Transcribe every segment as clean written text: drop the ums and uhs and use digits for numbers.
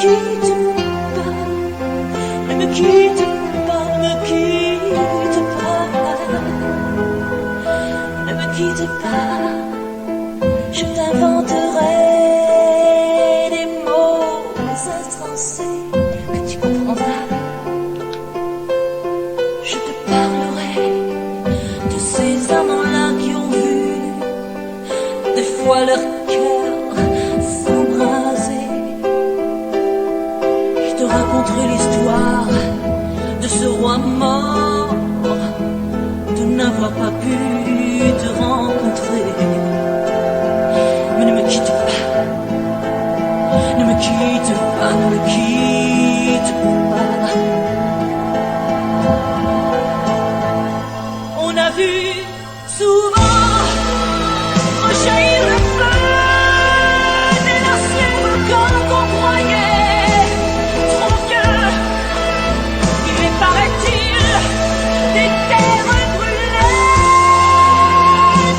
quitte pas, ne me quitte pas, ne me quitte pas, ne me quitte pas, je t'inventerai des mots insensés que tu comprendras. Je te parlerai de ces amants-là qui ont vu des fois leur cœur s'embraser. Je te raconterai l'histoire de ce roi mort, de n'avoir pas pu te rencontrer. Mais ne me quitte pas, ne me quitte pas, ne me quitte pas. On a vu souvent rejaillir le feu des anciens volcans qu'on croyait trop vieux. Il est, paraît-il, des terres brûlées,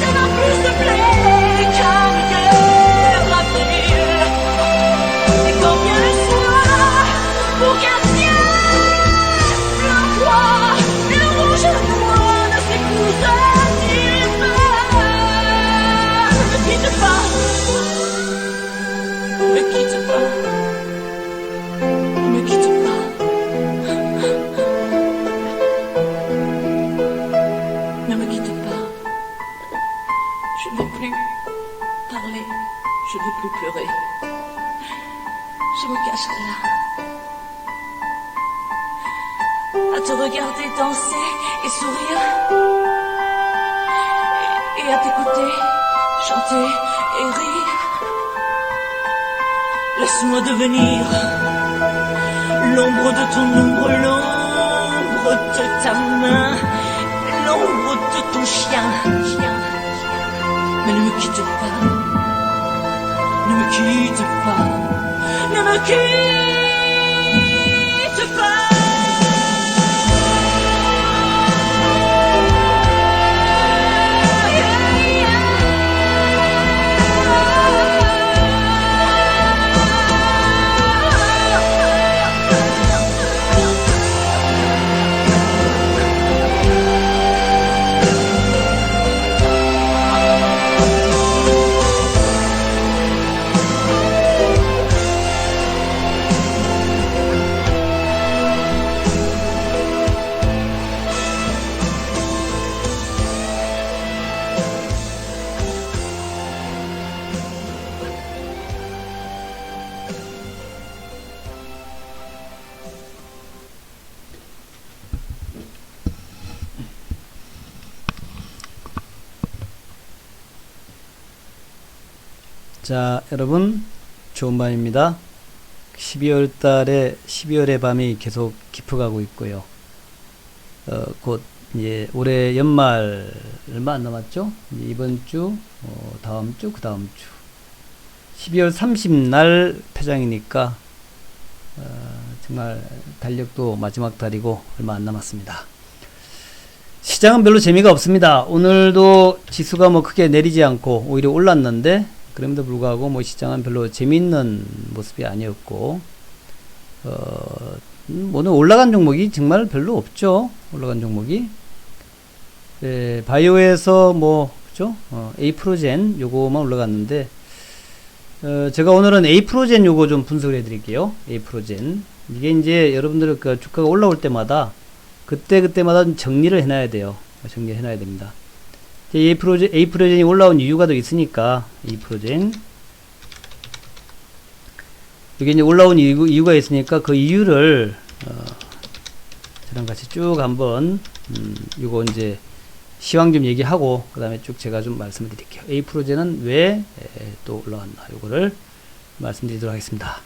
de n'en plus de blé qu'un meilleur avril. Et quand vient le soir, pour qu'un ciel flamboie et le rouge et le noir ne s'épousent-ils pas. Ne me quitte pas, ne me quitte pas, ne me quitte pas. Ne me quitte pas. Je ne veux plus parler, je ne veux plus pleurer. Je me cacherai là, à te regarder danser et sourire, et à t'écouter chanter et rire. Laisse-moi devenir l'ombre de ton ombre, l'ombre de ta main, l'ombre de ton chien. Mais ne me quitte pas, ne me quitte pas, ne me quitte pas. 자, 여러분, 좋은 밤입니다. 12월의 밤이 계속 깊어가고 있고요. 곧 이제 올해 연말 얼마 안 남았죠? 이번 주, 다음 주, 그 다음 주. 12월 30날 폐장이니까 정말 달력도 마지막 달이고 얼마 안 남았습니다. 시장은 별로 재미가 없습니다. 오늘도 지수가 뭐 크게 내리지 않고 오히려 올랐는데, 그럼에도 불구하고 뭐 시장은 별로 재미있는 모습이 아니었고, 오늘 올라간 종목이 정말 별로 없죠. 올라간 종목이. 네, 바이오에서 뭐, 그죠? 에이프로젠 요거만 올라갔는데, 제가 오늘은 에이프로젠 요거 좀 분석을 해 드릴게요. 에이프로젠. 이게 이제 여러분들 그 주가가 올라올 때마다, 그때마다 좀 정리를 해놔야 돼요. 정리를 해놔야 됩니다. 에이프로젠이 올라온 이유가 더 있으니까, 에이프로젠. 이게 이제 올라온 이유가 있으니까 그 이유를, 저랑 같이 쭉 한번, 요거 이제 시황 좀 얘기하고, 그 다음에 쭉 제가 좀 말씀을 드릴게요. 에이프로젠은 왜 또 올라왔나, 요거를 말씀드리도록 하겠습니다.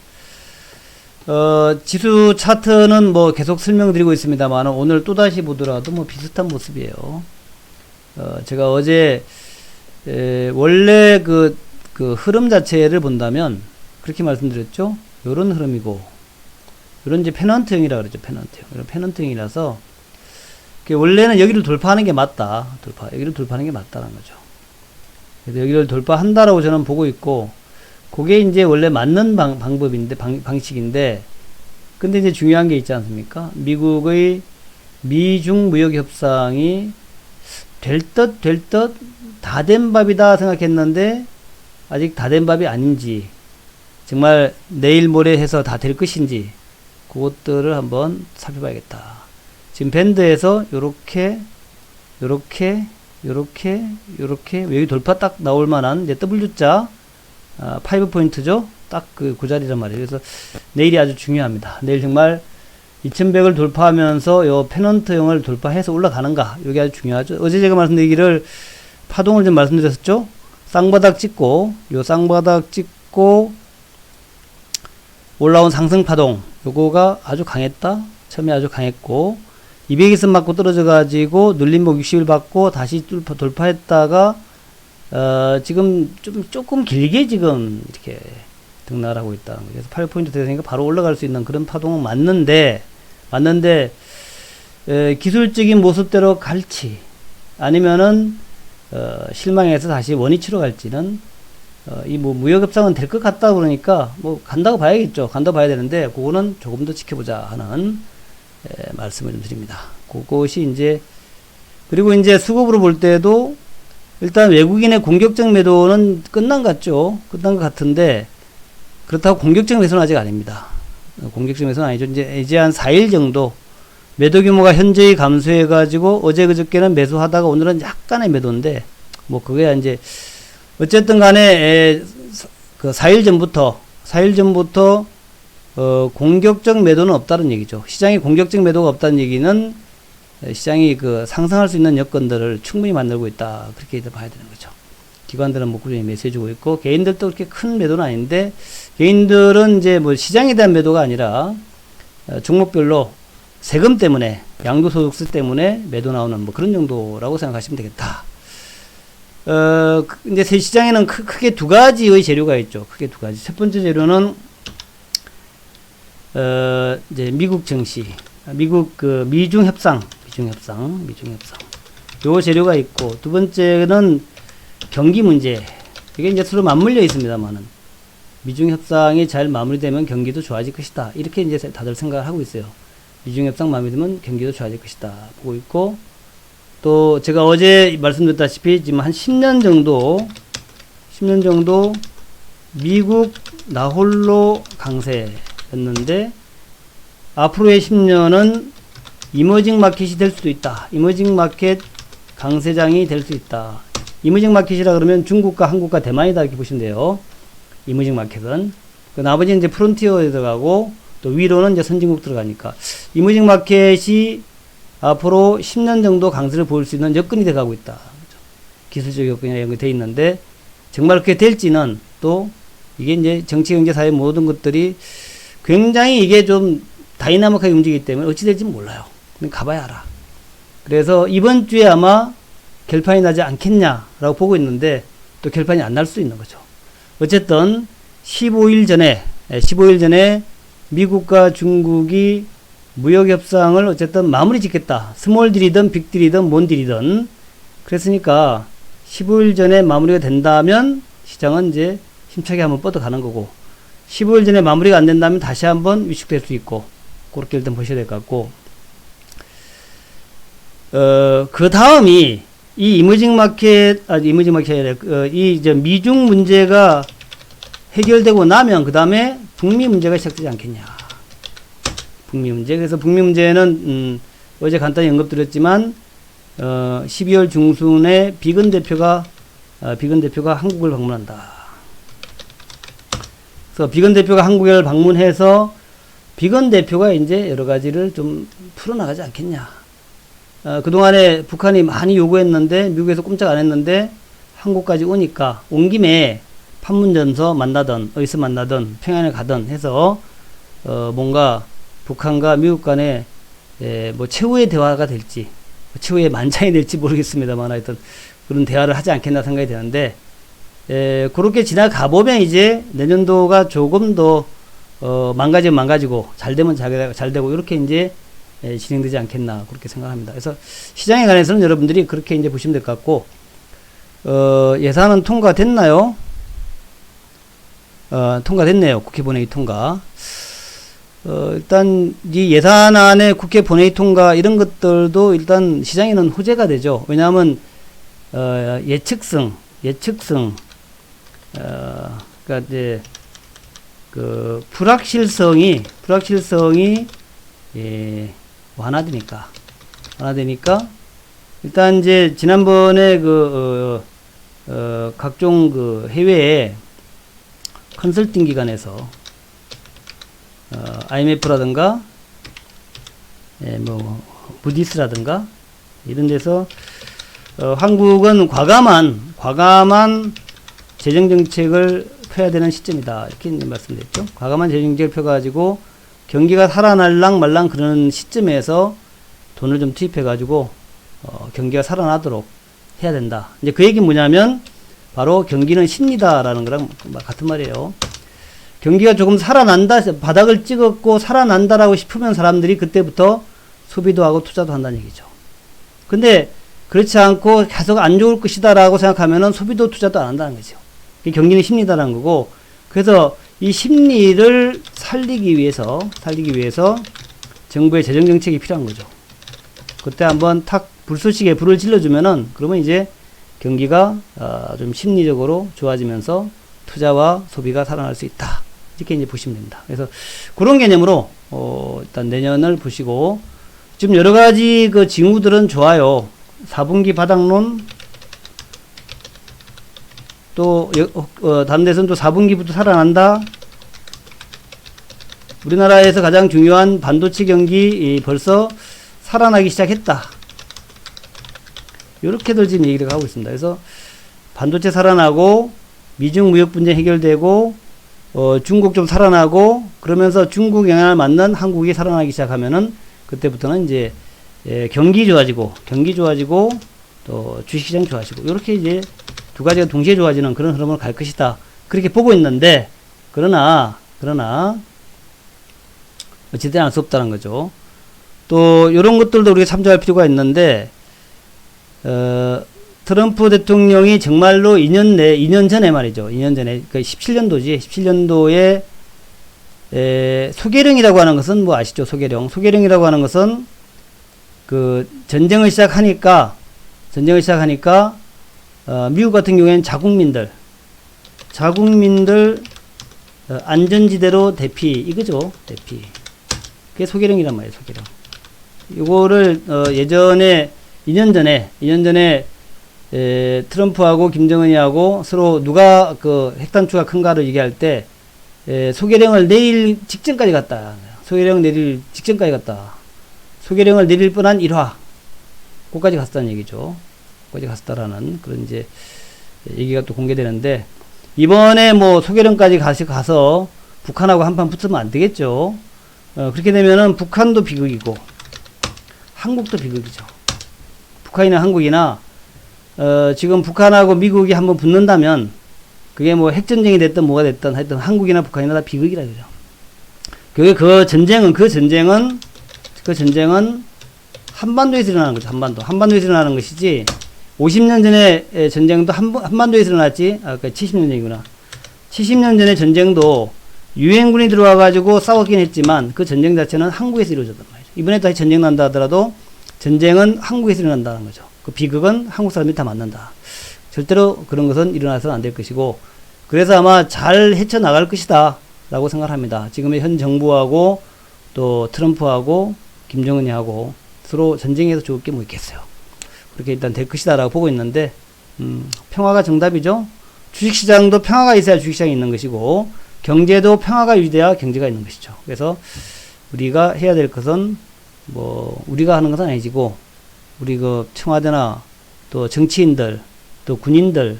지수 차트는 뭐 계속 설명드리고 있습니다만, 오늘 또다시 보더라도 뭐 비슷한 모습이에요. 제가 어제, 원래 그 흐름 자체를 본다면, 그렇게 말씀드렸죠? 요런 흐름이고, 요런 이제 페넌트형이라 그러죠, 페넌트형. 이런 페넌트형이라서, 원래는 여기를 돌파하는 게 맞다. 여기를 돌파하는 게 맞다는 거죠. 그래서 여기를 돌파한다라고 저는 보고 있고, 그게 이제 원래 맞는 방법인데, 방식인데, 근데 이제 중요한 게 있지 않습니까? 미국의 미중 무역 협상이 될 듯 다 된 밥이다 생각했는데, 아직 다 된 밥이 아닌지, 정말 내일 모레 해서 다 될 것인지, 그것들을 한번 살펴봐야겠다. 지금 밴드에서 요렇게 여기 돌파 딱 나올 만한 이제 W자 5포인트죠. 딱 그 자리란 말이에요. 그래서 내일이 아주 중요합니다. 내일 정말 2100을 돌파하면서 요 페넌트형을 돌파해서 올라가는가, 이게 아주 중요하죠. 어제 제가 말씀드리기를 파동을 좀 말씀드렸었죠. 쌍바닥 찍고, 요 쌍바닥 찍고 올라온 상승 파동, 요거가 아주 강했다. 처음에 아주 강했고 200일선 맞고 떨어져 가지고 눌림목 60일 받고 다시 돌파했다가 지금 조금 길게 지금 이렇게 등락을 하고 있다. 그래서 8포인트 되니까 바로 올라갈 수 있는 그런 파동은 맞는데 기술적인 모습대로 갈지 아니면은 실망해서 다시 원위치로 갈지는 이 뭐 무역협상은 될 것 같다 그러니까 뭐 간다고 봐야겠죠. 간다고 봐야 되는데 그거는 조금 더 지켜보자 하는 말씀을 좀 드립니다. 그것이 이제, 그리고 이제 수급으로 볼 때도 일단 외국인의 공격적 매도는 끝난 것 같죠. 끝난 것 같은데 그렇다고 공격적 매수는 아직 아닙니다. 공격적 매수는 아니죠. 이제 한 4일 정도 매도 규모가 현저히 감소해 가지고 어제 그저께는 매수하다가 오늘은 약간의 매도인데 뭐 그게 이제 어쨌든 간에 그 4일 전부터 공격적 매도는 없다는 얘기죠. 시장이 공격적 매도가 없다는 얘기는 시장이 그 상승할 수 있는 여건들을 충분히 만들고 있다. 그렇게 봐야 되는 거죠. 기관들은 뭐 꾸준히 매수해주고 있고, 개인들도 그렇게 큰 매도는 아닌데, 개인들은 이제 뭐 시장에 대한 매도가 아니라, 종목별로 세금 때문에, 양도소득세 때문에 매도 나오는 뭐 그런 정도라고 생각하시면 되겠다. 이제 새 시장에는 크게 두 가지의 재료가 있죠. 크게 두 가지. 첫 번째 재료는 이제 미국 증시, 미국 그 미중 협상. 요 재료가 있고, 두 번째는 경기 문제. 이게 이제 서로 맞물려 있습니다만은 미중 협상이 잘 마무리되면 경기도 좋아질 것이다. 이렇게 이제 다들 생각을 하고 있어요. 미중 협상 마무리되면 경기도 좋아질 것이다. 보고 있고, 또 제가 어제 말씀드렸다시피 지금 한 10년 정도 미국 나홀로 강세였는데 앞으로의 10년은 이머징 마켓이 될 수도 있다. 이머징 마켓 강세장이 될 수 있다. 이머징 마켓이라 그러면 중국과 한국과 대만이다 이렇게 보시면 돼요. 이머징 마켓은. 그 나머지는 이제 프론티어에 들어가고 또 위로는 이제 선진국 들어가니까 이머징 마켓이 앞으로 10년 정도 강세를 보일 수 있는 여건이 돼가고 있다. 기술적 여건이 연결되어 있는데 정말 그렇게 될지는 또 이게 이제 정치, 경제, 사회 모든 것들이 굉장히 이게 좀 다이나믹하게 움직이기 때문에 어찌 될지 몰라요. 가봐야 알아. 그래서 이번 주에 아마 결판이 나지 않겠냐라고 보고 있는데 또 결판이 안 날 수 있는 거죠. 어쨌든 15일 전에 미국과 중국이 무역협상을 어쨌든 마무리 짓겠다. 스몰 딜이든 빅 딜이든 뭔 딜이든. 그랬으니까 15일 전에 마무리가 된다면 시장은 이제 힘차게 한번 뻗어가는 거고, 15일 전에 마무리가 안 된다면 다시 한번 위축될 수 있고, 그렇게 일단 보셔야 될 것 같고, 그 다음이 이 이머징 마켓이 아니라 이 이제 미중 문제가 해결되고 나면 그 다음에 북미 문제가 시작되지 않겠냐. 북미 문제. 그래서 북미 문제는 어제 간단히 언급드렸지만 12월 중순에 비건 대표가 한국을 방문한다. 그래서 비건 대표가 한국을 방문해서 비건 대표가 이제 여러 가지를 좀 풀어나가지 않겠냐. 그동안에 북한이 많이 요구했는데 미국에서 꼼짝 안 했는데 한국까지 오니까 온 김에 판문점에서 만나든 어디서 만나든 평양에 가든 해서 뭔가 북한과 미국 간에 뭐 최후의 대화가 될지 최후의 만찬이 될지 모르겠습니다만 하여튼 그런 대화를 하지 않겠나 생각이 되는데, 그렇게 지나가 보면 이제 내년도가 조금 더 망가지면 망가지고 잘 되면 잘 되고 이렇게 이제 진행되지 않겠나 그렇게 생각합니다. 그래서 시장에 관해서는 여러분들이 그렇게 이제 보시면 될 것 같고, 예산은 통과됐나요? 통과됐네요. 국회 본회의 통과. 일단 이 예산안의 국회 본회의 통과 이런 것들도 일단 시장에는 호재가 되죠. 왜냐하면 예측성, 그러니까 이제 그 불확실성이 완화되니까 일단 이제 지난번에 각종 그 해외에 컨설팅 기관에서 IMF라든가 뭐 무디스라든가 이런 데서 한국은 과감한 재정 정책을 펴야 되는 시점이다 이렇게 말씀드렸죠. 과감한 재정 정책을 펴가지고 경기가 살아날랑 말랑 그러는 시점에서 돈을 좀 투입해가지고 경기가 살아나도록 해야 된다. 이제 그 얘기는 뭐냐면 바로 경기는 심리다라는 거랑 같은 말이에요. 경기가 조금 살아난다, 바닥을 찍었고 살아난다라고 싶으면 사람들이 그때부터 소비도 하고 투자도 한다는 얘기죠. 근데 그렇지 않고 계속 안 좋을 것이다라고 생각하면은 소비도 투자도 안 한다는 거죠. 경기는 심리다라는 거고, 그래서 이 심리를 살리기 위해서 정부의 재정 정책이 필요한 거죠. 그때 한번 탁 불쏘시개 불을 질러주면은 그러면 이제 경기가 좀 심리적으로 좋아지면서 투자와 소비가 살아날 수 있다. 이렇게 이제 보시면 됩니다. 그래서 그런 개념으로 일단 내년을 보시고, 지금 여러 가지 그 징후들은 좋아요. 4분기 바닥론, 또 다른 데서는 또 4분기부터 살아난다. 우리나라에서 가장 중요한 반도체 경기 벌써 살아나기 시작했다. 이렇게들 지금 얘기를 하고 있습니다. 그래서 반도체 살아나고 미중 무역 분쟁 해결되고 중국 좀 살아나고 그러면서 중국 영향을 받는 한국이 살아나기 시작하면은 그때부터는 이제 경기 좋아지고 또 주식시장 좋아지고 이렇게 이제 두 가지가 동시에 좋아지는 그런 흐름으로 갈 것이다. 그렇게 보고 있는데 그러나 어찌된 알 수 없다는 거죠. 또 이런 것들도 우리가 참조할 필요가 있는데 트럼프 대통령이 정말로 2년 전에 말이죠. 2년 전에, 그러니까 17년도에, 소개령이라고 하는 것은 뭐 아시죠? 소개령이라고 하는 것은 그 전쟁을 시작하니까, 미국 같은 경우에는 자국민들, 안전지대로 대피, 이거죠. 대피. 그게 소개령이란 말이에요, 소개령. 이거를, 예전에, 2년 전에 트럼프하고 김정은이하고 서로 누가 그 핵단추가 큰가를 얘기할 때 소개령을 내릴 직전까지 갔다. 소개령을 내릴 뻔한 일화. 그까지 갔다는 얘기죠. 그까지 갔다라는 그런 이제 얘기가 또 공개되는데, 이번에 뭐 소개령까지 가서 북한하고 한판 붙으면 안 되겠죠. 그렇게 되면은 북한도 비극이고 한국도 비극이죠. 북한이나 한국이나 지금 북한하고 미국이 한번 붙는다면 그게 뭐 핵전쟁이 됐든 뭐가 됐든 하여튼 한국이나 북한이나 다 비극이라 그러죠. 그 전쟁은 한반도에서 일어나는 거죠. 한반도에서 일어나는 것이지 50년 전에 전쟁도 한반도에서 일어났지. 그러니까 70년 전이구나. 70년 전에 전쟁도 유엔군이 들어와 가지고 싸웠긴 했지만 그 전쟁 자체는 한국에서 이루어졌단 말이죠. 이번에 다시 전쟁 난다 하더라도 전쟁은 한국에서 일어난다는 거죠. 그 비극은 한국 사람들이 다 맞는다. 절대로 그런 것은 일어나서는 안 될 것이고, 그래서 아마 잘 헤쳐나갈 것이다 라고 생각합니다. 지금의 현 정부하고 또 트럼프하고 김정은이하고 서로 전쟁에서 좋을 게 뭐 있겠어요. 그렇게 일단 될 것이다 라고 보고 있는데, 평화가 정답이죠. 주식시장도 평화가 있어야 주식시장이 있는 것이고, 경제도 평화가 유지돼야 경제가 있는 것이죠. 그래서 우리가 해야 될 것은 뭐 우리가 하는 것은 아니지고, 우리 그 청와대나 또 정치인들 또 군인들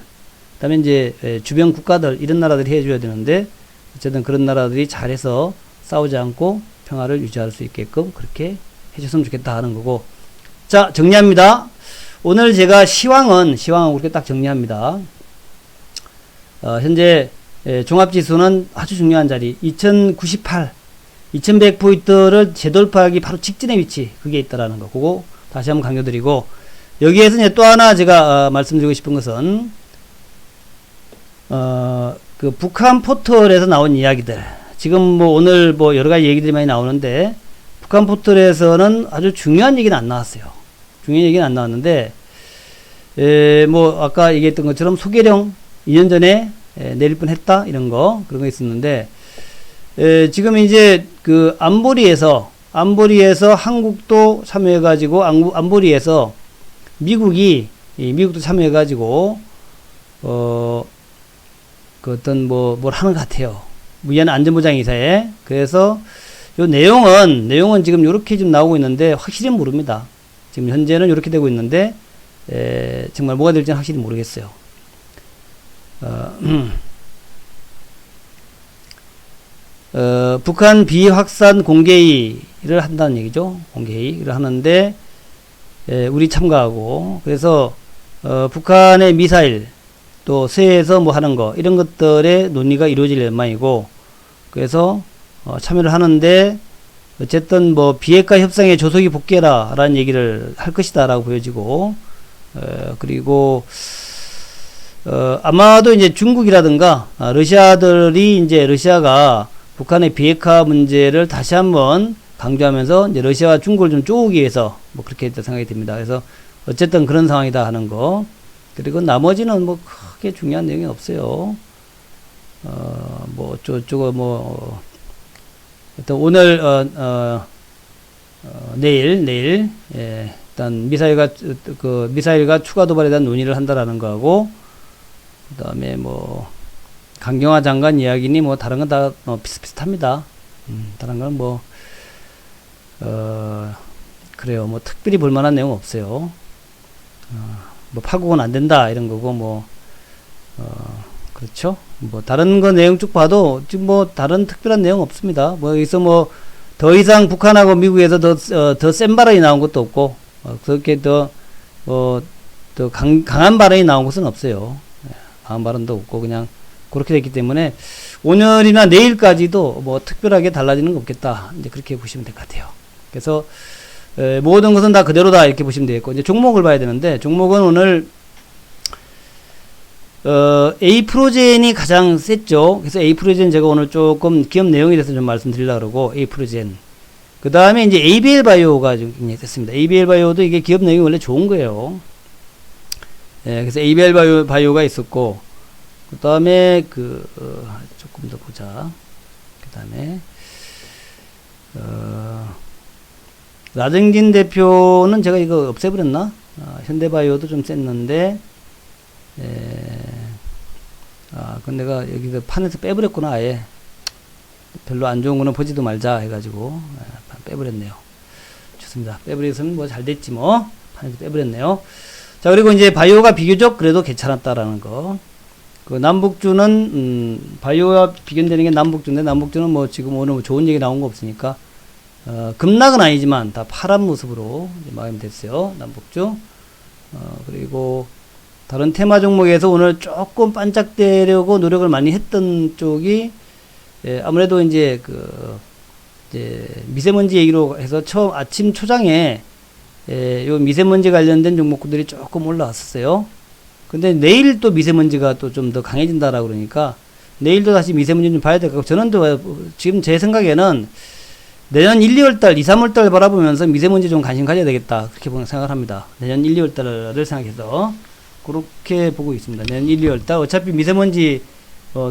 그다음에 이제 주변 국가들 이런 나라들이 해줘야 되는데, 어쨌든 그런 나라들이 잘해서 싸우지 않고 평화를 유지할 수 있게끔 그렇게 해줬으면 좋겠다 하는 거고. 자, 정리합니다. 오늘 제가 시황은 그렇게 딱 정리합니다. 현재 종합지수는 아주 중요한 자리 2100포인트를 재돌파하기 바로 직전의 위치, 그게 있다라는 거, 그거 다시 한번 강조드리고, 여기에서 이제 또 하나 제가 말씀드리고 싶은 것은 그 북한 포털에서 나온 이야기들, 지금 뭐 오늘 뭐 여러 가지 얘기들이 많이 나오는데, 북한 포털에서는 아주 중요한 얘기는 안 나왔어요. 중요한 얘기는 안 나왔는데, 뭐 아까 얘기했던 것처럼 소계령 2년 전에 내릴 뻔했다 이런 거 그런 거 있었는데, 지금 이제 그 안보리에서 한국도 참여해가지고 안보리에서 미국도 참여해가지고 그 어떤 뭘 하는 것 같아요. 미얀 안전보장이사에. 그래서 요 내용은 지금 요렇게 지금 나오고 있는데 확실히 모릅니다. 지금 현재는 요렇게 되고 있는데 정말 뭐가 될지는 확실히 모르겠어요. 북한 비확산 공개회의를 한다는 얘기죠. 공개회의를 하는데 우리 참가하고, 그래서 북한의 미사일 또 서해에서 뭐 하는 거 이런 것들의 논의가 이루어질 전망이고, 그래서 참여를 하는데 어쨌든 뭐 비핵화 협상에 조속히 복귀해라 라는 얘기를 할 것이다 라고 보여지고, 그리고 아마도 이제 중국이라든가 러시아가 북한의 비핵화 문제를 다시 한번 강조하면서 이제 러시아와 중국을 좀 쪼우기 위해서 뭐 그렇게 했다 생각이 듭니다. 그래서 어쨌든 그런 상황이다 하는 거. 그리고 나머지는 뭐 크게 중요한 내용이 없어요. 뭐 저거 뭐 일단 오늘 내일 일단 미사일과 추가 도발에 대한 논의를 한다라는 거하고, 그다음에 뭐 강경화 장관 이야기니 뭐 다른 건 다 비슷비슷합니다. 다른 건 뭐 그래요. 뭐 특별히 볼만한 내용 없어요. 뭐 파국은 안 된다 이런 거고, 뭐 그렇죠. 뭐 다른 거 내용 쭉 봐도 지금 뭐 다른 특별한 내용 없습니다. 뭐 여기서 뭐 더 이상 북한하고 미국에서 더 센 발언이 나온 것도 없고, 그렇게 더 강한 발언이 나온 것은 없어요. 강한 발언도 없고 그냥 그렇게 됐기 때문에 오늘이나 내일까지도 뭐 특별하게 달라지는 거 없겠다. 이제 그렇게 보시면 될 것 같아요. 그래서 모든 것은 다 그대로다 이렇게 보시면 되겠고, 이제 종목을 봐야 되는데, 종목은 오늘 에이프로젠이 가장 셌죠. 그래서 에이프로젠 제가 오늘 조금 기업 내용에 대해서 좀 말씀드리려고 그러고, 에이프로젠. 그 다음에 이제 ABL 바이오가 좀 굉장히 됐습니다. ABL 바이오도 이게 기업 내용이 원래 좋은 거예요. 그래서 ABL 바이오가 있었고, 그 다음에 조금 더 보자. 그 다음에, 나정진 대표는 제가 이거 없애버렸나? 현대바이오도 좀 셌는데, 근데 내가 여기서 판에서 빼버렸구나, 아예. 별로 안 좋은 거는 보지도 말자 해가지고, 빼버렸네요. 좋습니다. 빼버렸으면 뭐 잘 됐지 뭐. 판에서 빼버렸네요. 자, 그리고 이제 바이오가 비교적 그래도 괜찮았다라는 거. 그 남북주는, 바이오와 비교되는 게 남북주인데, 남북주는 뭐 지금 오늘 뭐 좋은 얘기 나온 거 없으니까, 급락은 아니지만 다 파란 모습으로 마감이 됐어요. 남북주. 그리고 다른 테마 종목에서 오늘 조금 반짝대려고 노력을 많이 했던 쪽이, 아무래도 이제 이제 미세먼지 얘기로 해서 아침 초장에, 요 미세먼지 관련된 종목들이 조금 올라왔었어요. 근데 내일 또 미세먼지가 또 좀 더 강해진다라고 그러니까, 내일도 다시 미세먼지 좀 봐야 될 것 같고, 저는 또 지금 제 생각에는 내년 1, 2월달, 2, 3월달 바라보면서 미세먼지 좀 관심 가져야 되겠다. 그렇게 생각을 합니다. 내년 1, 2월달을 생각해서. 그렇게 보고 있습니다. 내년 1, 2월달. 어차피 미세먼지,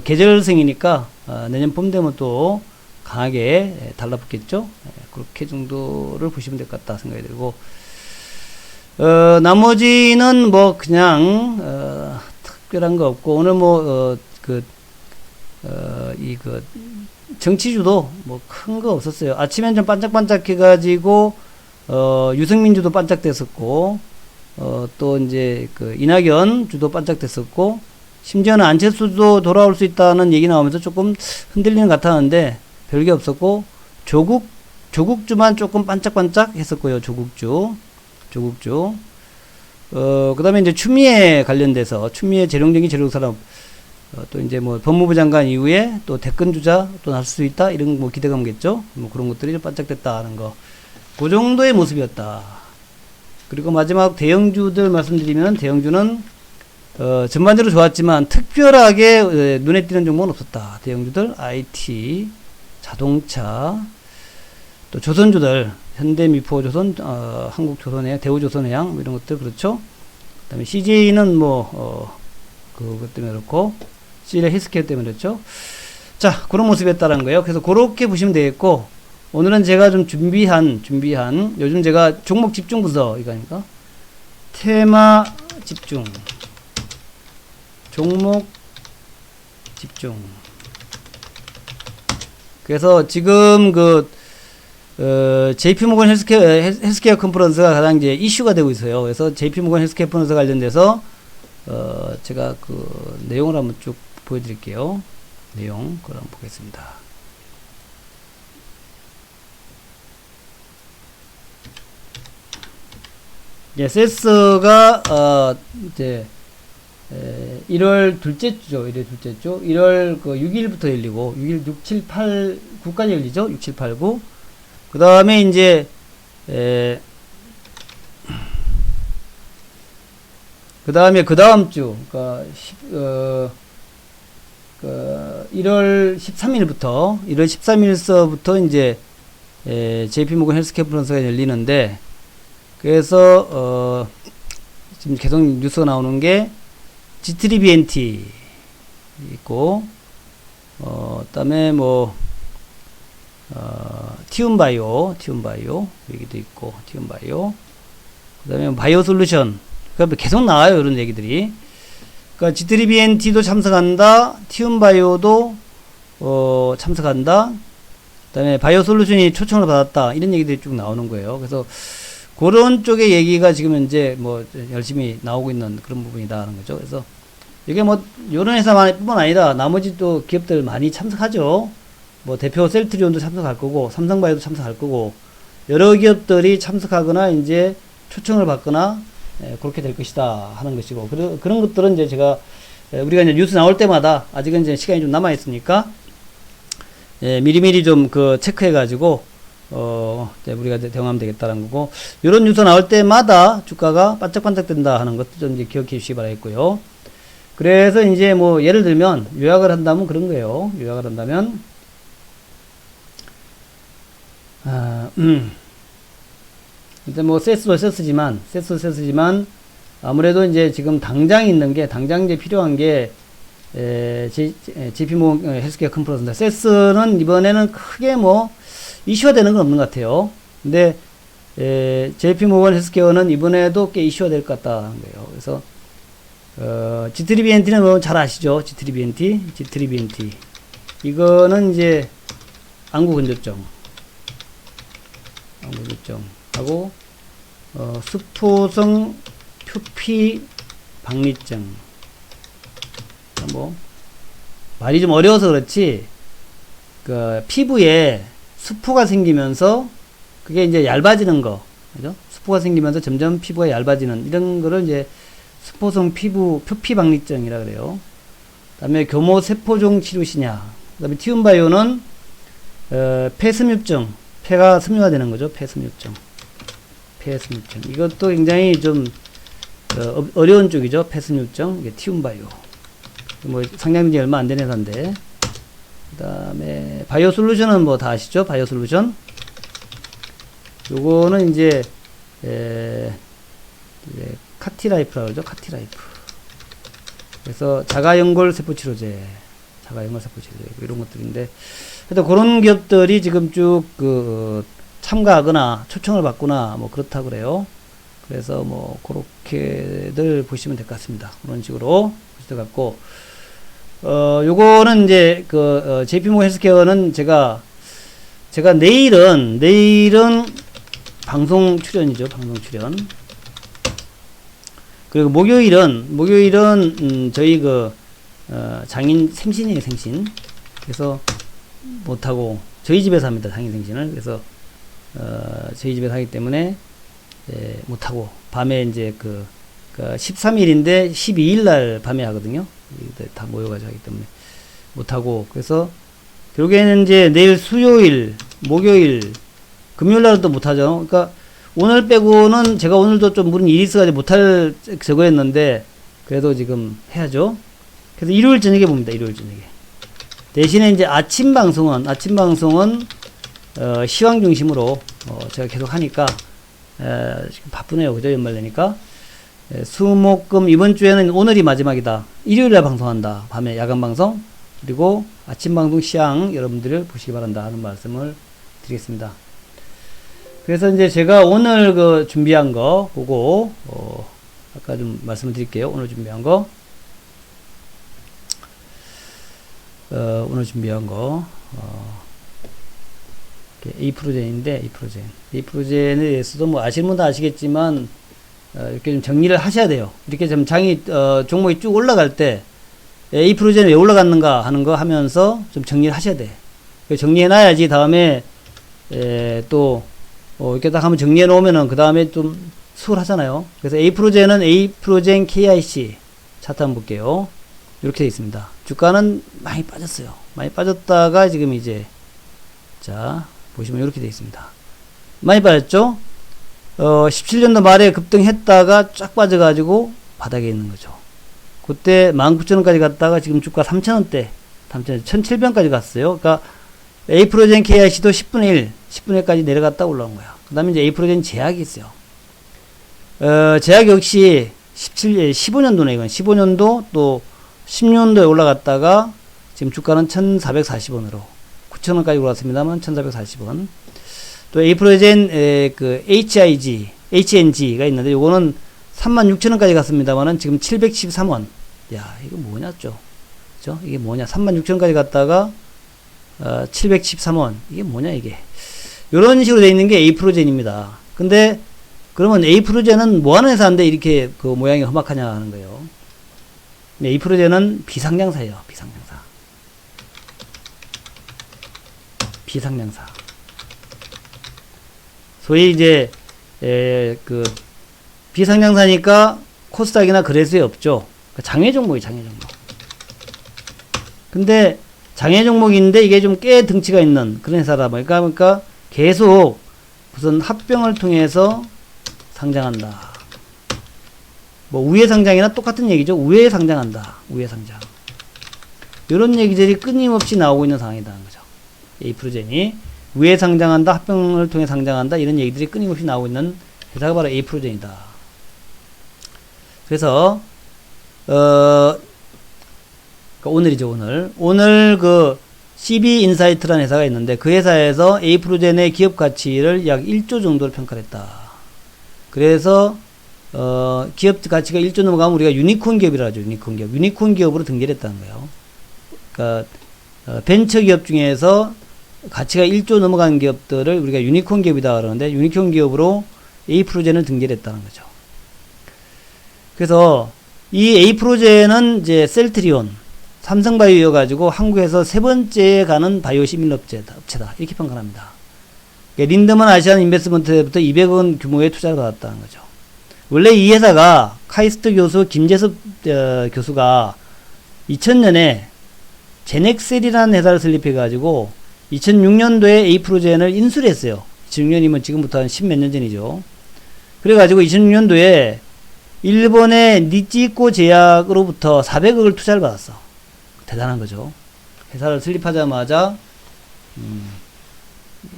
계절성이니까, 내년 봄 되면 또 강하게 달라붙겠죠? 그렇게 정도를 보시면 될 것 같다 생각이 들고, 나머지는 뭐 그냥, 특별한 거 없고, 오늘 뭐, 정치주도 뭐 큰 거 없었어요. 아침엔 좀 반짝반짝 해가지고, 유승민주도 반짝됐었고, 또 이제 이낙연 주도 반짝됐었고, 심지어는 안철수도 돌아올 수 있다는 얘기 나오면서 조금 흔들리는 것 같았는데, 별게 없었고, 조국주만 조금 반짝반짝 했었고요. 조국주. 그 다음에 이제 추미애 관련돼서, 추미애 재룡정기 재력사람, 또 이제 뭐 법무부 장관 이후에 또 대권주자 또 날 수 있다 이런 뭐 기대감겠죠. 뭐 그런 것들이 좀 반짝됐다 하는 거. 그 정도의 모습이었다. 그리고 마지막 대형주들 말씀드리면, 대형주는 전반적으로 좋았지만 특별하게 눈에 띄는 종목은 없었다. 대형주들 IT, 자동차, 또 조선주들 현대미포조선, 한국조선해양, 대우조선해양 뭐 이런 것들 그렇죠. 그다음에 CJ는 그것 때문에 그렇고 CJ 헬스케어 때문에 그렇죠. 자, 그런 모습이었다는 거예요. 그래서 그렇게 보시면 되겠고, 오늘은 제가 좀 준비한 요즘 제가 종목 집중 분석 이거 아닙니까? 테마 집중, 종목 집중. 그래서 지금 JP모건 헬스케어 컨퍼런스가 가장 이제 이슈가 되고 있어요. 그래서 JP모건 헬스케어 컨퍼런스 관련돼서 제가 그 내용을 한번 쭉 보여드릴게요. 내용 그걸 한번 보겠습니다. 예, 세스가 이제 1월 둘째 주죠. 1월 둘째 주. 1월 6일부터 열리고 6일 6, 7, 8, 9까지 열리죠. 6, 7, 8, 9. 그 다음에 이제 그 다음 주, 그러니까 1월 13일서부터 이제 JP모건 헬스케어 컨퍼런스가 열리는데, 그래서 지금 계속 뉴스가 나오는 게 G3BNT 있고, 그다음에 티움바이오 얘기도 있고, 티움바이오, 그다음에 바이오솔루션. 그러니까 계속 나와요, 이런 얘기들이. 그러니까 G3BNT도 참석한다, 티움바이오도 참석한다, 그다음에 바이오솔루션이 초청을 받았다, 이런 얘기들이 쭉 나오는 거예요. 그래서 그런 쪽의 얘기가 지금 현재 열심히 나오고 있는 그런 부분이다 하는 거죠. 그래서 이게 요런 회사뿐만 아니라 나머지 또 기업들 많이 참석하죠. 대표 셀트리온도 참석할 거고, 삼성바이오도 참석할 거고, 여러 기업들이 참석하거나 이제 초청을 받거나 그렇게 될 것이다 하는 것이고, 그런 것들은 이제 제가 우리가 이제 뉴스 나올 때마다, 아직은 이제 시간이 좀 남아 있으니까 미리미리 좀 체크해 가지고 우리가 대응하면 되겠다는 거고, 이런 뉴스 나올 때마다 주가가 반짝반짝 된다 하는 것도 좀 이제 기억해 주시기 바라겠고요. 그래서 이제 예를 들면 요약을 한다면 그런 거예요. 요약을 한다면 일단 세스도 세스지만 아무래도 이제 지금 당장 이제 필요한 게 JP모건 헬스케어 컨퍼런스인데, 세스는 이번에는 크게 이슈화 되는 건 없는 것 같아요. 근데 JP모건 헬스케어는 이번에도 꽤 이슈화 될 것 같다는 거예요. 그래서 G3BNT는 잘 아시죠? G3BNT 이거는 이제 안구 건조증 하고 수포성 표피 박리증. 말이 좀 어려워서 그렇지, 피부에 수포가 생기면서 그게 이제 얇아지는 거, 그죠? 수포가 생기면서 점점 피부가 얇아지는 이런 거를 이제 수포성 표피 박리증이라 그래요. 그다음에 교모 세포종 치료시냐. 그다음에 티움바이오는 폐섬유증, 폐가 섬유화되는 거죠. 폐섬유증. 이것도 굉장히 좀 어려운 쪽이죠. 폐섬유증. 이게 티움바이오. 상장된 지 얼마 안 된 회사인데. 그다음에 바이오솔루션은 다 아시죠? 바이오솔루션. 요거는 이제 카티라이프라고 그러죠. 카티라이프. 그래서 자가연골 세포치료제 이런 것들인데, 하여튼 그런 기업들이 지금 쭉 참가하거나 초청을 받거나 그렇다고 그래요. 그래서 그렇게들 보시면 될 것 같습니다. 그런 식으로 보실 것 같고, 요거는 이제 JP모건 헬스케어는 제가 내일은 방송 출연이죠. 방송 출연. 그리고 목요일은 저희 장인 생신이에요. 생신. 그래서 못하고 저희 집에서 합니다. 장인 생신을. 그래서 저희 집에서 하기 때문에 못하고 밤에 이제 13일인데 12일 날 밤에 하거든요. 다 모여가지고 하기 때문에 못하고, 그래서 결국에는 이제 내일 수요일, 목요일, 금요일 날은 또 못하죠. 그러니까 오늘 빼고는 제가 오늘도 좀 무슨 일이 있어가지고 못할 저거였는데, 그래도 지금 해야죠. 그래서 일요일 저녁에 봅니다. 일요일 저녁에. 대신에 이제 아침 방송은 시황 중심으로 제가 계속 하니까 지금 바쁘네요. 그죠? 연말 되니까. 수목금 이번 주에는 오늘이 마지막이다. 일요일날 방송한다. 밤에 야간 방송. 그리고 아침 방송 시황 여러분들을 보시기 바란다 하는 말씀을 드리겠습니다. 그래서 이제 제가 오늘 그 준비한 거 보고 아까 좀 말씀을 드릴게요. 오늘 준비한 거. 오늘 준비한 거 A프로젠인데 A프로젠에 대해서도 뭐 아시는 분도 아시겠지만 이렇게 좀 정리를 하셔야 돼요. 이렇게 좀 종목이 쭉 올라갈 때 A프로젠이 왜 올라갔는가 하는 거 하면서 좀 정리를 하셔야 돼. 정리해 놔야지 다음에 또 이렇게 딱 한번 정리해 놓으면은 그 다음에 좀 수월하잖아요. 그래서 A프로젠은 A프로젠 KIC 차트 한번 볼게요. 이렇게 되어 있습니다. 주가는 많이 빠졌어요. 많이 빠졌다가 지금 이제 자 보시면 이렇게 되어 있습니다. 많이 빠졌죠? 17년도 말에 급등했다가 쫙 빠져가지고 바닥에 있는 거죠. 그때 19,000원까지 갔다가 지금 주가 3,000원대 1,700원까지 갔어요. 그러니까 A프로젠 KIC도 10분의 1까지 내려갔다 올라온 거야. 그 다음에 이제 A프로젠 제약이 있어요. 제약 역시 15년도네 이건. 15년도 또 10년도에 올라갔다가 지금 주가는 1,440원으로 9,000원까지 올랐습니다만 1,440원. 또 A프로젠 그 HNG가 있는데 요거는 36,000원까지 갔습니다만은 지금 713원. 야, 이거 뭐냐죠? 그죠? 이게 뭐냐? 36,000원까지 갔다가 713원. 이게 뭐냐 이게? 요런 식으로 돼 있는 게 A프로젠입니다. 근데 그러면 A프로젠은 뭐 하는 회사인데 이렇게 그 모양이 험악하냐 하는 거예요. A프로젠은 비상장사예요. 비상장사. 소위 이제 그 비상장사니까 코스닥이나 거래소에 없죠. 장외 종목이 장외 종목. 근데 장외 종목인데 이게 좀 꽤 등치가 있는 그런 회사다 보니까 그러니까 계속 무슨 합병을 통해서 상장한다. 뭐 우회 상장이나 똑같은 얘기죠. 우회 상장한다. 우회 상장. 이런 얘기들이 끊임없이 나오고 있는 상황이라는 거죠. A프로젠이 우회 상장한다, 합병을 통해 상장한다 이런 얘기들이 끊임없이 나오고 있는 회사가 바로 A프로젠이다. 그래서 오늘이죠. 오늘 그 CB인사이트라는 회사가 있는데 그 회사에서 A프로젠의 기업 가치를 약 1조 정도를 평가를 했다. 그래서 기업 가치가 1조 넘어가면 우리가 유니콘 기업이라 하죠. 유니콘 기업으로 등재를 했다는 거예요. 그러니까 벤처 기업 중에서 가치가 1조 넘어가는 기업들을 우리가 유니콘 기업이다 그러는데 유니콘 기업으로 A프로젠을 등재를 했다는 거죠. 그래서 이 A프로젠은 이제 셀트리온, 삼성바이오여가지고 한국에서 세 번째에 가는 바이오 시밀러 업체다. 이렇게 평가합니다. 린드먼 아시안 인베스트먼트부터 200원 규모의 투자를 받았다는 거죠. 원래 이 회사가 카이스트 교수 김재섭 교수가 2000년에 제넥셀이라는 회사를 설립해가지고 2006년도에 A프로젠을 인수를 했어요. 2006년이면 지금부터 한 10몇 년 전이죠. 그래가지고 2006년도에 일본의 니치코 제약으로부터 400억을 투자를 받았어. 대단한 거죠. 회사를 설립하자마자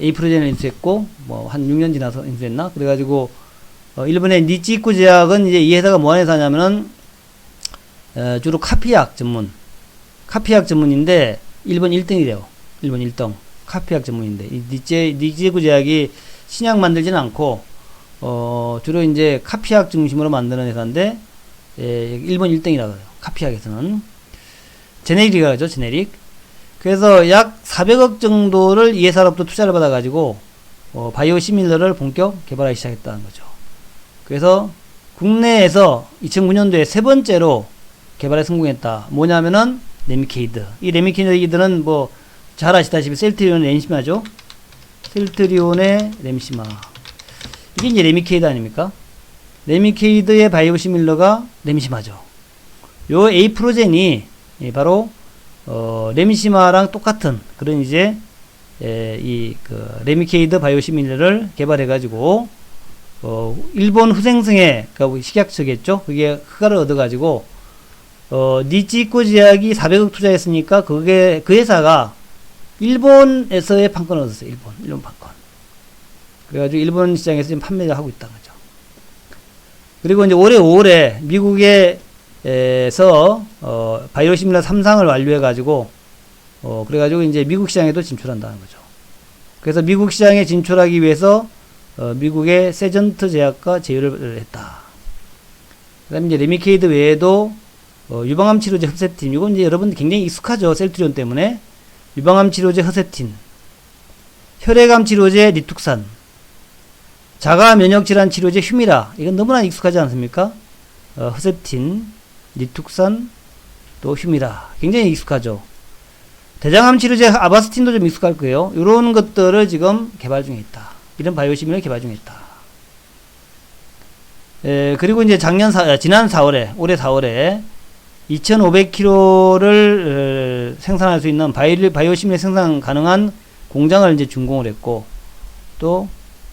A프로젠을 인수했고 뭐 한 6년 지나서 인수했나? 그래가지고 일본의 니치코 제약은 이제 이 회사가 뭐 하는 회사냐면은 주로 카피약 전문인데 일본 1등이래요. 일본 1등 카피약 전문인데 이 니치코 제약이 신약 만들지는 않고 주로 이제 카피약 중심으로 만드는 회사인데 일본 1등이라고 해요. 카피약에서는 제네릭이라고 하죠. 제네릭. 그래서 약 400억 정도를 이 회사로부터 투자를 받아가지고 바이오 시밀러를 본격 개발하기 시작했다는 거죠. 그래서 국내에서 2009년도에 세 번째로 개발에 성공했다. 뭐냐면은 레미케이드. 이 레미케이드는 뭐 잘 아시다시피 셀트리온의 렘시마죠. 셀트리온의 렘시마. 이게 이제 레미케이드 아닙니까? 레미케이드의 바이오 시밀러가 렘시마죠. 요 A프로젠이 바로 렘시마랑 똑같은 그런 이제 레미케이드 바이오 시밀러를 개발해 가지고 일본 후생성의 그러니까 식약처겠죠. 그게 허가를 얻어 가지고 니치코 제약이 400억 투자했으니까 그게 그 회사가 일본에서의 판권을 얻었어요. 일본 판권. 그래가지고 일본 시장에서 지금 판매를 하고 있다는 거죠. 그리고 이제 올해 5월에 미국에서 바이오시밀러 3상을 완료해가지고 그래가지고 이제 미국 시장에도 진출한다는 거죠. 그래서 미국 시장에 진출하기 위해서 미국의 세전트 제약과 제휴를 했다. 그다음에 이제 레미케이드 외에도 유방암 치료제 허셉틴, 이건 이제 여러분 굉장히 익숙하죠. 셀트리온 때문에. 유방암 치료제 허셉틴, 혈액암 치료제 리툭산, 자가 면역 질환 치료제 휴미라, 이건 너무나 익숙하지 않습니까? 허셉틴, 리툭산, 또 휴미라, 굉장히 익숙하죠. 대장암 치료제 아바스틴도 좀 익숙할 거예요. 이런 것들을 지금 개발 중에 있다. 이런 바이오시밀러 개발 중에 있다. 그리고 이제 지난 4월에, 올해 4월에 2,500kg를 생산할 수 있는 바이오시밀러 생산 가능한 공장을 이제 준공을 했고, 또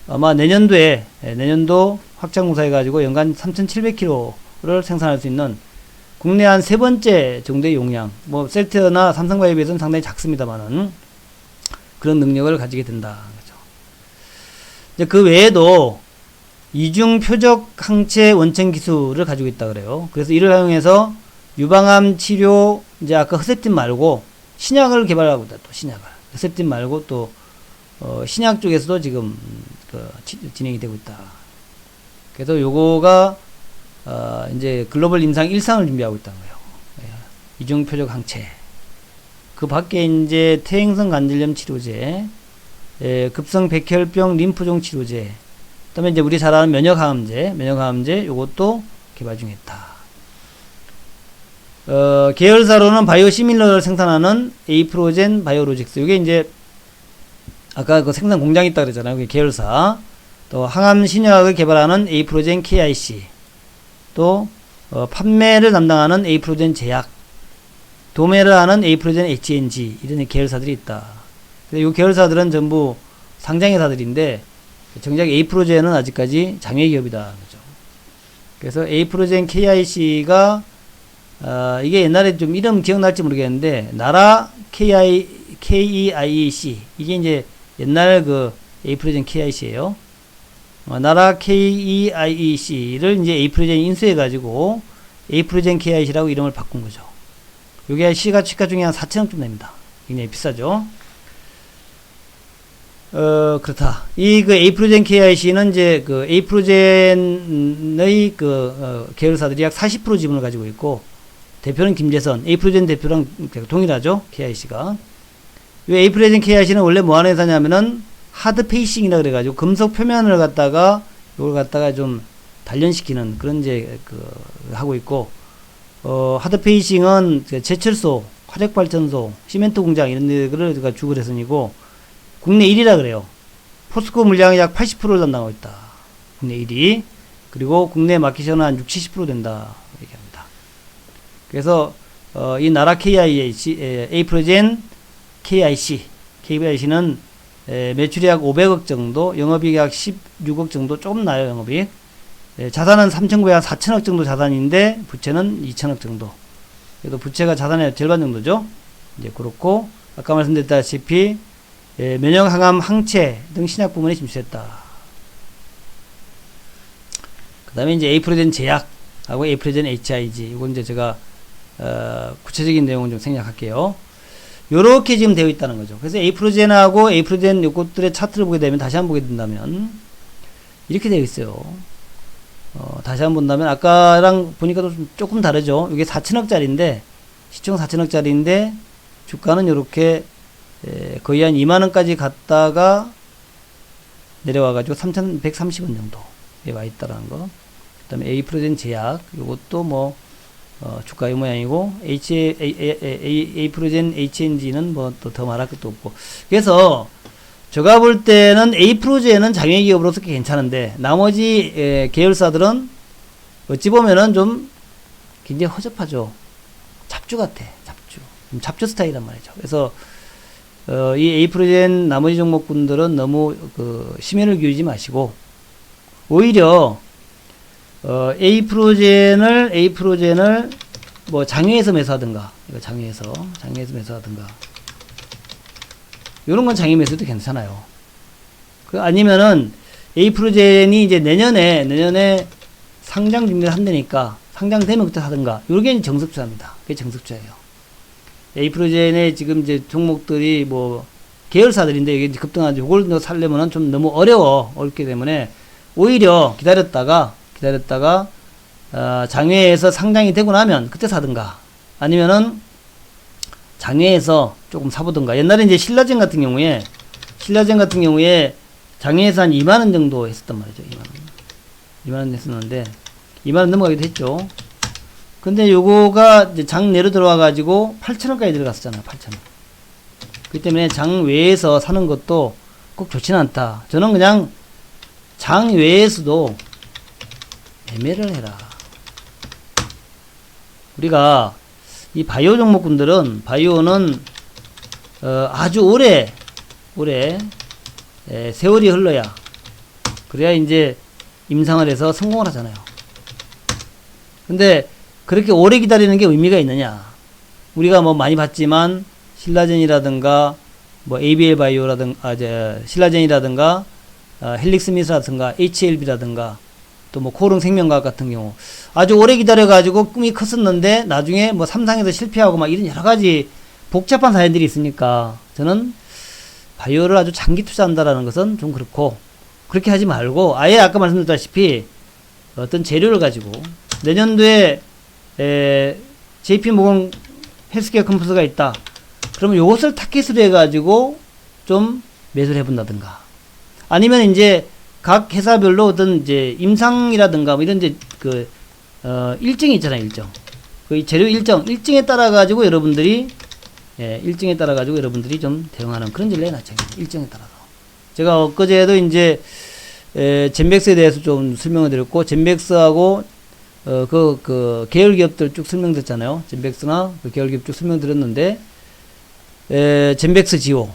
아마 내년도 확장공사해가지고 연간 3,700kg를 생산할 수 있는 국내 한 세 번째 정도의 용량, 뭐 셀트나 삼성바이오에 비해서는 상당히 작습니다만은 그런 능력을 가지게 된다. 그죠. 이제 그 외에도 이중 표적 항체 원천 기술을 가지고 있다 그래요. 그래서 이를 활용해서 유방암 치료, 이제 아까 허셉틴 말고 신약을 개발하고 있다. 또 신약을. 허셉틴 말고 또 신약 쪽에서도 지금 진행이 되고 있다. 그래서 요거가 이제 글로벌 임상 1상을 준비하고 있다는 거예요. 이중 표적 항체. 그 밖에 이제 퇴행성 관절염 치료제, 급성 백혈병 림프종 치료제, 그다음에 이제 우리 잘 아는 면역항암제 요것도 개발 중에 있다. 계열사로는 바이오시밀러를 생산하는 에이프로젠 바이오로직스. 이게 이제 아까 그 생산 공장이 있다 그랬잖아요. 그게 계열사. 또 항암 신약을 개발하는 에이프로젠 KIC. 또 판매를 담당하는 에이프로젠 제약. 도매를 하는 에이프로젠 HNG. 이런 계열사들이 있다. 근데 이 계열사들은 전부 상장회사들인데 정작 에이프로젠은 아직까지 장외기업이다. 그죠? 그래서 에이프로젠 KIC가 이게 옛날에 좀 이름 기억날지 모르겠는데 나라 KEIC 이게 이제 옛날 그 에이프로젠 KIC예요. 나라 KEIC를 이제 에이프로젠 인수해 가지고 에이프로젠 KIC라고 이름을 바꾼 거죠. 요게 시가총액 중에 한 4천억쯤 됩니다. 굉장히 비싸죠. 그렇다. 이 그 에이프로젠 KIC는 이제 그 에이프로젠의 계열사들이 약 40% 지분을 가지고 있고, 대표는 김재선, 에이프로젠 대표랑 동일하죠. KIC가. 이 에이프로젠 KIC는 원래 뭐 하는 회사냐면은 하드 페이싱이라 그래가지고 금속 표면을 갖다가 이걸 갖다가 좀 단련시키는 그런 이제 하고 있고, 하드 페이싱은 제철소, 화력발전소, 시멘트 공장 이런 데를 주고 그래서이고 국내 1위라 그래요. 포스코 물량의 약 80%를 담당하고 있다. 국내 1위. 그리고 국내 마켓시어는 한 60-70% 된다. 얘기합니다. 그래서 이 나라 KIC, 에이프로젠 KIC는 매출이 약 500억 정도, 영업이익 약 16억 정도, 조금 나요, 영업이익. 자산은 3,900억, 4천억 정도 자산인데, 부채는 2천억 정도. 그래도 부채가 자산의 절반 정도죠. 이제 그렇고, 아까 말씀드렸다시피, 면역 항암 항체 등 신약 부문에 진출했다. 그 다음에 이제 에이프로젠 제약하고 에이프로젠 HIG. 이건 이제 제가, 구체적인 내용을 좀 생략할게요. 요렇게 지금 되어 있다는 거죠. 그래서 에이프로젠하고 에이프로젠 요것들의 차트를 보게 되면, 다시 한번 보게 된다면, 이렇게 되어 있어요. 다시 한번 본다면, 아까랑 보니까 조금 다르죠. 이게 4천억짜리인데, 시총 4천억짜리인데, 주가는 요렇게, 거의 한 2만원까지 갔다가, 내려와가지고 3,130원 정도에 와 있다라는 거. 그 다음에 에이프로젠 제약, 요것도 뭐, 주가 이 모양이고, 에이프로젠 HNG는 뭐 또 더 말할 것도 없고. 그래서, 제가 볼 때는 에이프로젠은 장외기업으로서 괜찮은데, 나머지 계열사들은 어찌 보면은 좀 굉장히 허접하죠. 잡주 같아, 잡주. 잡주 스타일이란 말이죠. 그래서, 이 에이프로젠 나머지 종목군들은 너무 심혈을 기울이지 마시고, 오히려, 에이프로젠을 뭐 장외에서 매수하든가, 이거 장외에서 매수하든가, 요런 건 장외 매수도 괜찮아요. 그 아니면은 에이프로젠이 이제 내년에 상장 준비를 한다니까 상장되면 그때 사든가, 요게 정석주입니다. 그게 정석주예요. 에이프로젠의 지금 이제 종목들이 뭐 계열사들인데 이게 급등하지, 요걸 살려면은 좀 너무 어렵기 때문에 오히려 기다렸다가 장외에서 상장이 되고 나면 그때 사든가, 아니면은 장외에서 조금 사보든가. 옛날에 이제 신라젠 같은 경우에 장외에서 한 2만원 정도 했었단 말이죠. 2만원 했었는데 2만원 넘어가기도 했죠. 근데 요거가 이제 장 내로 들어와 가지고 8,000원까지 들어갔었잖아요. 8,000원. 그렇기 때문에 장 외에서 사는 것도 꼭 좋지는 않다. 저는 그냥 장 외에서도 매매를 해라. 우리가 이 바이오 종목군들은, 바이오는 아주 오래 세월이 흘러야, 그래야 이제 임상을 해서 성공을 하잖아요. 근데 그렇게 오래 기다리는 게 의미가 있느냐? 우리가 뭐 많이 봤지만 신라젠이라든가 뭐 ABL 바이오라든가 신라젠이라든가 헬릭스미스라든가 HLB라든가 또 뭐 코롱 생명과학 같은 경우 아주 오래 기다려가지고 꿈이 컸었는데 나중에 뭐 삼상에서 실패하고 막 이런 여러 가지 복잡한 사연들이 있으니까, 저는 바이오를 아주 장기 투자한다라는 것은 좀 그렇고, 그렇게 하지 말고 아예 아까 말씀드렸다시피 어떤 재료를 가지고 내년도에 JP모건 헬스케어 컴퍼스가 있다. 그러면 요것을 타깃으로 해가지고 좀 매수를 해본다든가, 아니면 이제 각 회사별로 어떤 이제 임상이라든가 뭐 이런 이제 일정이 있잖아요. 일정. 그 재료 일정에 따라 가지고 여러분들이 좀 대응하는 그런 전략이 낫죠. 일정에 따라서. 제가 엊그제도 이제 젠백스에 대해서 좀 설명을 드렸고, 젠백스하고 그 계열 기업들 쭉 설명드렸잖아요. 젠백스나 그 계열 기업 쭉 설명드렸는데, 젠백스 지오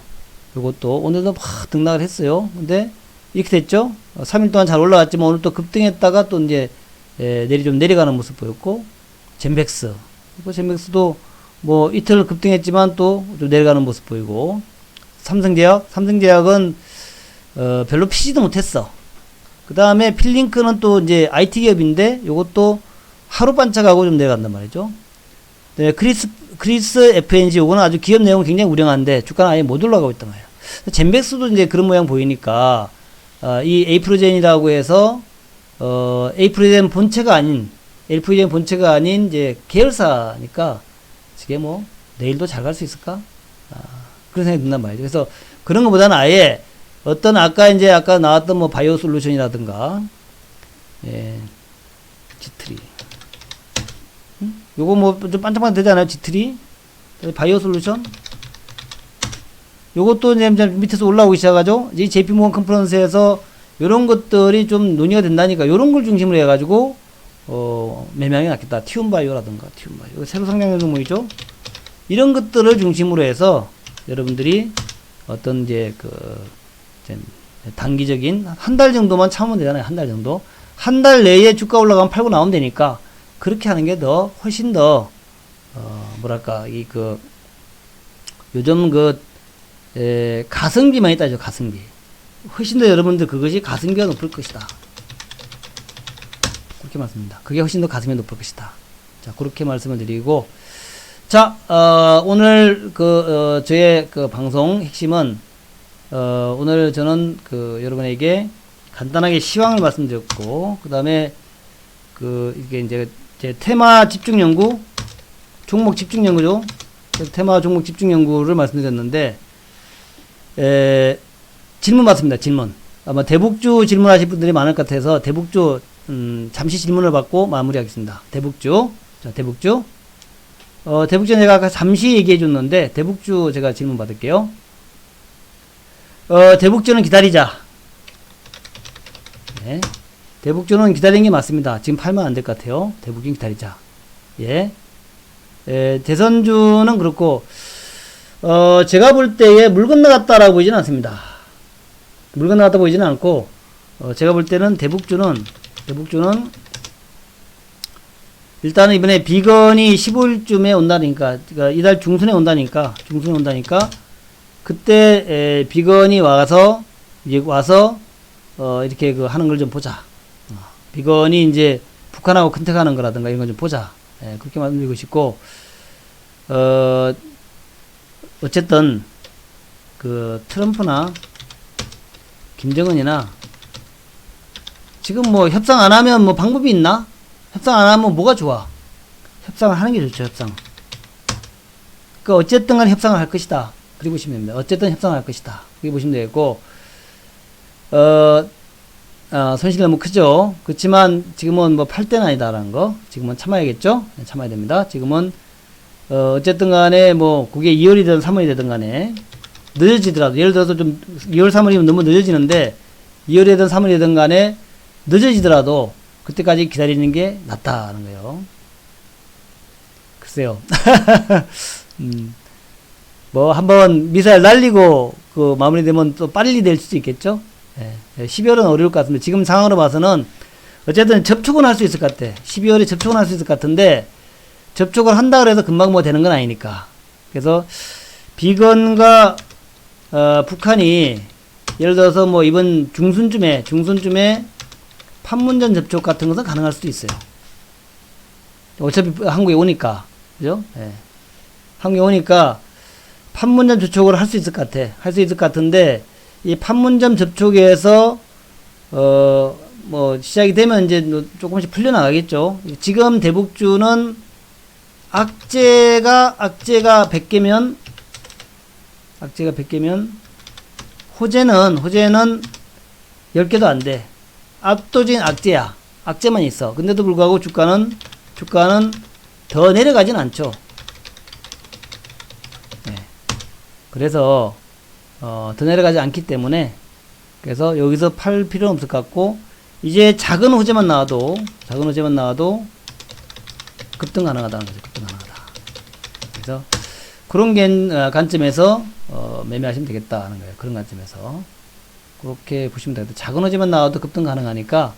요것도 오늘도 막 등락을 했어요. 근데 이렇게 됐죠. 3일 동안 잘 올라갔지만 오늘 또 급등했다가 또 이제 좀 내려가는 모습 보였고, 젠백스도 뭐 이틀 급등했지만 또 좀 내려가는 모습 보이고, 삼성제약은 별로 피지도 못했어. 그 다음에 필링크는 또 이제 IT 기업인데 요것도 하루 반짝하고 좀 내려간단 말이죠. 네, 크리스 FNG 요거는 아주 기업 내용은 굉장히 우량한데 주가는 아예 못 올라가고 있단 말이에요. 젠백스도 이제 그런 모양 보이니까 이 에이프로젠이라고 해서 에이프로젠 본체가 아닌 이제 계열사니까 이게 뭐 내일도 잘 갈 수 있을까? 그런 생각이 든단 말이죠. 그래서 그런 것보다는 아예 어떤 아까 나왔던 뭐 바이오 솔루션이라든가 지트리 요거 뭐 좀 반짝반짝 되지 않아요? 지트리 바이오 솔루션 요것도 이제 밑에서 올라오기 시작하죠. 이제 JP모건 컨퍼런스에서 요런 것들이 좀 논의가 된다니까 요런 걸 중심으로 해가지고 매매하기 낫겠다. 티움바이오라든가 이거 새로 상장된 종목이죠. 이런 것들을 중심으로 해서 여러분들이 어떤 이제 단기적인 한 달 정도만 참으면 되잖아요. 한 달 정도. 한 달 내에 주가 올라가면 팔고 나오면 되니까 그렇게 하는 게 훨씬 더 요즘 가성비 많이 따죠. 가성비. 훨씬 더 여러분들 그것이 가성비가 높을 것이다. 그렇게 말씀입니다. 그게 훨씬 더 가성비가 높을 것이다. 자, 그렇게 말씀을 드리고, 자, 오늘 저의 방송 핵심은, 오늘 저는 여러분에게 간단하게 시황을 말씀드렸고, 그 다음에 이게 이제 제 테마 집중 연구, 종목 집중 연구죠. 테마 종목 집중 연구를 말씀드렸는데, 질문 받습니다. 질문. 아마 대북주 질문하실 분들이 많을 것 같아서 대북주 잠시 질문을 받고 마무리하겠습니다. 대북주. 자, 대북주. 대북주 내가 아까 잠시 얘기해 줬는데 대북주 제가 질문 받을게요. 대북주는 기다리자. 네. 대북주는 기다리는 게 맞습니다. 지금 팔면 안 될 것 같아요. 대북주는 기다리자. 예. 대선주는 그렇고, 제가 볼 때에 물 건너갔다라고 보이지는 않습니다. 물 건너갔다 보이지는 않고, 제가 볼 때는 대북주는 일단은 이번에 비건이 15일쯤에 온다니까, 그러니까 이달 중순에 온다니까, 그때 비건이 와서 이제 와서 이렇게 그 하는 걸 좀 보자. 비건이 이제 북한하고 컨택하는 거라든가 이런 걸 좀 보자. 그렇게 말씀드리고 싶고, 어쨌든 그 트럼프나 김정은이나 지금 뭐 협상 안 하면 뭐 방법이 있나? 협상 안 하면 뭐가 좋아? 협상을 하는 게 좋죠, 협상. 그 어쨌든 간에 협상을 할 것이다. 그렇게 보시면 됩니다. 어쨌든 협상을 할 것이다. 그렇게 보시면 되겠고, 손실이 너무 크죠. 그렇지만 지금은 뭐 팔 때는 아니다라는 거. 지금은 참아야겠죠? 네, 참아야 됩니다. 지금은 어쨌든 간에 뭐 그게 2월이든 3월이 되든 간에 늦어지더라도, 예를 들어서 좀 2월 3월이면 너무 늦어지는데 2월이든 3월이든 간에 늦어지더라도 그때까지 기다리는 게 낫다는 거예요. 글쎄요. 뭐 한번 미사일 날리고 그 마무리되면 또 빨리 될 수도 있겠죠. 12월은 어려울 것 같은데 지금 상황으로 봐서는 어쨌든 접촉은 할 수 있을 것 같아. 12월에 접촉은 할 수 있을 것 같은데 접촉을 한다 그래서 금방 뭐 되는 건 아니니까. 그래서 비건과 북한이 예를 들어서 뭐 이번 중순쯤에 판문점 접촉 같은 것은 가능할 수도 있어요. 어차피 한국에 오니까, 그죠? 한국에 오니까 판문점 접촉을 할 수 있을 것 같아. 할 수 있을 것 같은데 이 판문점 접촉에서 뭐 시작이 되면 이제 조금씩 풀려나가겠죠. 지금 대북주는 악재가 100개면 호재는 10개도 안 돼. 압도적인 악재야. 악재만 있어. 근데도 불구하고 주가는 더 내려가진 않죠. 그래서 더 내려가지 않기 때문에 그래서 여기서 팔 필요는 없을 것 같고 이제 작은 호재만 나와도 급등 가능하다는 거죠. 급등 가능하다. 그래서 그런 관점에서 매매하시면 되겠다는 거예요. 그런 관점에서 그렇게 보시면 되겠다. 작은 호재만 나와도 급등 가능하니까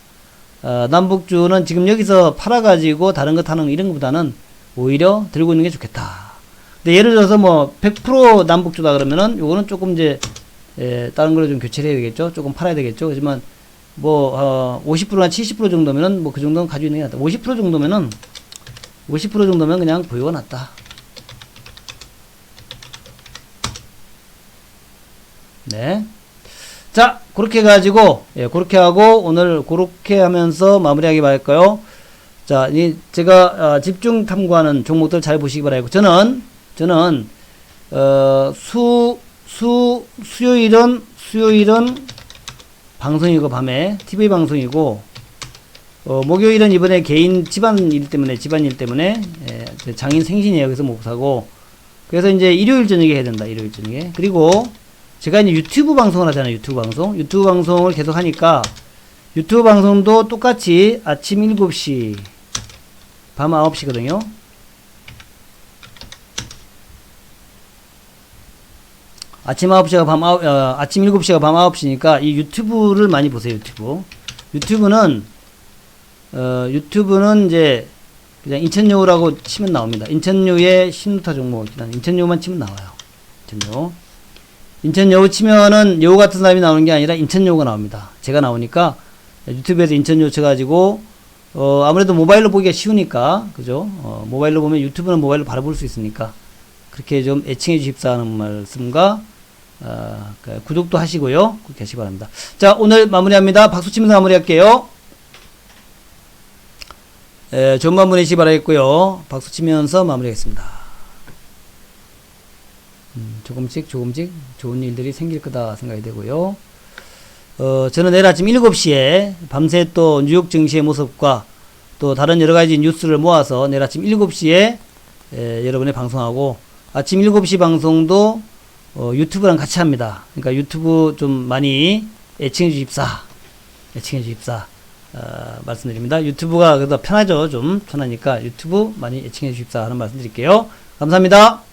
남북주는 지금 여기서 팔아가지고 다른 거 타는 이런 것보다는 오히려 들고 있는 게 좋겠다. 근데 예를 들어서 뭐 100% 남북주다 그러면은 요거는 조금 이제 다른 걸로 좀 교체를 해야 되겠죠. 조금 팔아야 되겠죠. 그렇지만 뭐 50%나 70% 정도면은 뭐 그 정도는 가지고 있는 게 낫다. 50% 정도면 그냥 보유가 낫다. 네. 자, 그렇게 해가지고, 그렇게 하고, 오늘 그렇게 하면서 마무리하기 바랄까요? 자, 제가, 집중 탐구하는 종목들 잘 보시기 바라고. 저는, 수요일은 방송이고, 밤에, TV 방송이고, 목요일은 이번에 개인 집안일 때문에, 장인 생신이에요. 그래서 못 사고. 그래서 이제 일요일 저녁에 해야 된다. 일요일 저녁에. 그리고, 제가 이제 유튜브 방송을 하잖아요. 유튜브 방송을 계속 하니까 유튜브 방송도 똑같이 아침 7시 밤 9시거든요. 아침 7시가 밤 9시니까 이 유튜브를 많이 보세요. 유튜브는 이제 그냥 인천여우라고 치면 나옵니다. 인천여우의 신루타 종목, 인천여우만 치면 나와요. 인천여우 치면은 여우 같은 사람이 나오는 게 아니라 인천여우가 나옵니다. 제가 나오니까 유튜브에서 인천여우 쳐가지고 아무래도 모바일로 보기가 쉬우니까 그죠? 모바일로 보면 유튜브는 모바일로 바로 볼 수 있으니까 그렇게 좀 애칭해 주십사 하는 말씀과 구독도 하시고요. 그렇게 하시기 바랍니다. 자, 오늘 마무리합니다. 박수 치면서 마무리할게요. 좋은 밤 보내시기 바라겠고요. 박수 치면서 마무리하겠습니다. 조금씩 좋은 일들이 생길 거다 생각이 되고요. 저는 내일 아침 7시에 밤새 또 뉴욕 증시의 모습과 또 다른 여러 가지 뉴스를 모아서 내일 아침 7시에 여러분의 방송하고 아침 7시 방송도 유튜브랑 같이 합니다. 그러니까 유튜브 좀 많이 애칭해 주십사 말씀드립니다. 유튜브가 그래도 편하죠. 좀 편하니까 유튜브 많이 애칭해 주십사 하는 말씀 드릴게요. 감사합니다.